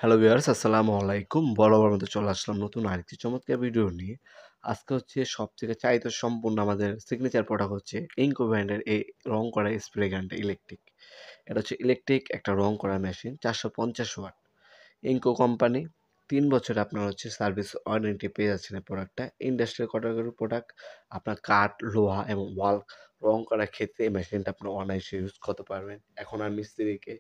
Hello viewers, আসসালামু আলাইকুম। বরাবর মতো চলে আসলাম নতুন আরেকটি চমৎকার ভিডিও নিয়ে। আজকে হচ্ছে সবথেকে চাহিদা সম্পন্ন আমাদের সিগনেচার প্রোডাক্ট হচ্ছে ইনকো ব্র্যান্ডের এই রং করা স্প্রে গানটা ইলেকট্রিক। এটা হচ্ছে ইলেকট্রিক একটা রং করা মেশিন 450 ওয়াট। ইনকো কোম্পানি ৩ বছরে আপনার হচ্ছে সার্ভিস ওয়ারেন্টি পেয়ে যাচ্ছেন এই প্রোডাক্টটা। ইন্ডাস্ট্রিয়াল ক্যাটাগরির প্রোডাক্ট। আপনার কাঠ, লোহা এবং ওয়াল রং করার ক্ষেত্রে এই মেশিনটা আপনার অনায়াসে ইউজ করতে পারবেন। এখন আর মিস্ত্রিকে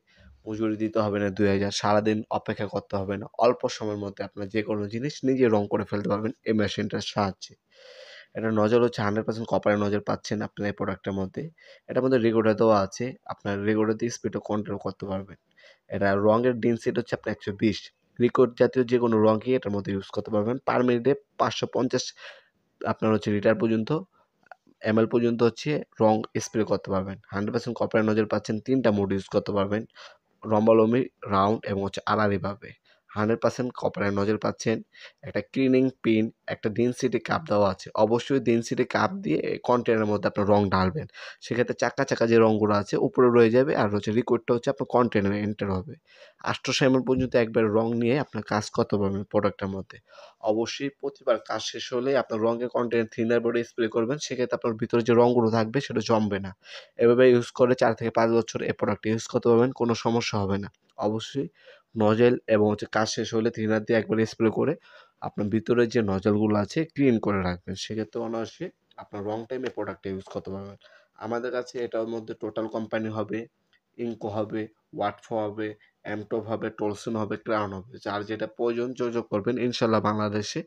মজুরি দিতে হবে না ২,০০০, সারাদিন অপেক্ষা করতে হবে না। অল্প সময়ের মধ্যে আপনার যেকোনো জিনিস নিজে রং করে ফেলতে পারবেন এই মেশিনটার সাহায্যে। এটার নজল হচ্ছে 100% কপারের নজল পাচ্ছেন আপনার এই প্রোডাক্টের মধ্যে। এটার মধ্যে রেগুলেটর দেওয়া আছে। আপনার রেগুলেটর দিয়ে স্পিডও কন্ট্রোল করতে পারবেন। এটা রঙের ডেনসিটি হচ্ছে আপনার ১২০। লিকুইড জাতীয় যেকোনো রঙই এটার মধ্যে ইউজ করতে পারবেন। পার মিনিটে ৫৫০ আপনার হচ্ছে লিটার পর্যন্ত এমএল পর্যন্ত হচ্ছে রং স্প্রে করতে পারবেন। 100% কপারের নজল পাচ্ছেন। ৩ টা মোড ইউজ করতে পারবেন। লম্বালম্বি, রাউন্ড এবং হচ্ছে আড়াআড়িভাবে। 100% কপারের নজল পাচ্ছেন। একটা ক্লিনিং পিন, একটা ডেনসিটি কাপ দেওয়া আছে। অবশ্যই ডেনসিটি কাপ দিয়ে কন্টেনারের মধ্যে আপনার রং ঢালবেন। সেক্ষেত্রে চাকা যে রংগুলো আছে উপরে রয়ে যাবে আর হচ্ছে লিকুইডটা হচ্ছে আপনার কন্টেনারে এন্টার হবে। ৮০০ এমএল পর্যন্ত একবার রং নিয়ে আপনার কাজ করতে পারবেন প্রোডাক্টের মধ্যে। অবশ্যই প্রতিবার কাজ শেষ হলে আপনার রঙের কন্টেনার থিনার বোর্ডে স্প্রে করবেন। সেক্ষেত্রে আপনার ভিতরে যে রংগুলো থাকবে সেটা জমবে না। এভাবে ইউজ করে ৪ থেকে ৫ বছর এই প্রোডাক্টটা ইউজ করতে পারবেন, কোনো সমস্যা হবে না। অবশ্যই নজেল এবং হচ্ছে কাজ শেষ হলে থিনার দিয়ে একবার স্প্রে করে আপনার ভিতরে যে নজলগুলো আছে ক্লিন করে রাখবেন। সেক্ষেত্রে অনায়াসে আপনার লং টাইম এই প্রোডাক্টটা ইউজ করতে পারবেন। আমাদের কাছে এটার মধ্যে টোটাল কোম্পানি হবে, ইনকো হবে, ওয়াটফো হবে, এমটপ হবে, টলসন হবে, ক্রাউন হবে। যার যেটা প্রয়োজন যোগাযোগ করবেন। ইনশাআল্লাহ বাংলাদেশে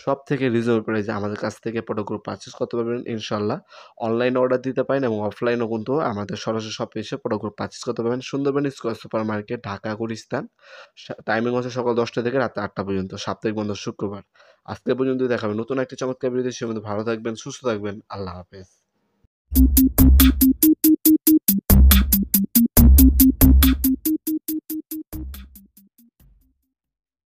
সবথেকে রিজনেবল প্রাইসে আমাদের কাছ থেকে প্রোডাক্টগুলো পারচেজ করতে পারবেন ইনশাআল্লাহ। অনলাইনে অর্ডার দিতে পারেন এবং অফলাইনেও কিন্তু আমাদের সরাসরি শপে এসে প্রোডাক্টগুলো পারচেজ করতে পারবেন। Sundarban square super market, Dhaka, Gulistan. Timing হচ্ছে সকাল ১০টা থেকে রাত ৮টা পর্যন্ত। সাপ্তাহিক বন্ধ শুক্রবার। আজকে পর্যন্ত দেখা হবে নতুন একটি চমৎকার ভিডিও। সে মধ্যে ভালো থাকবেন, সুস্থ থাকবেন। আল্লাহ হাফেজ।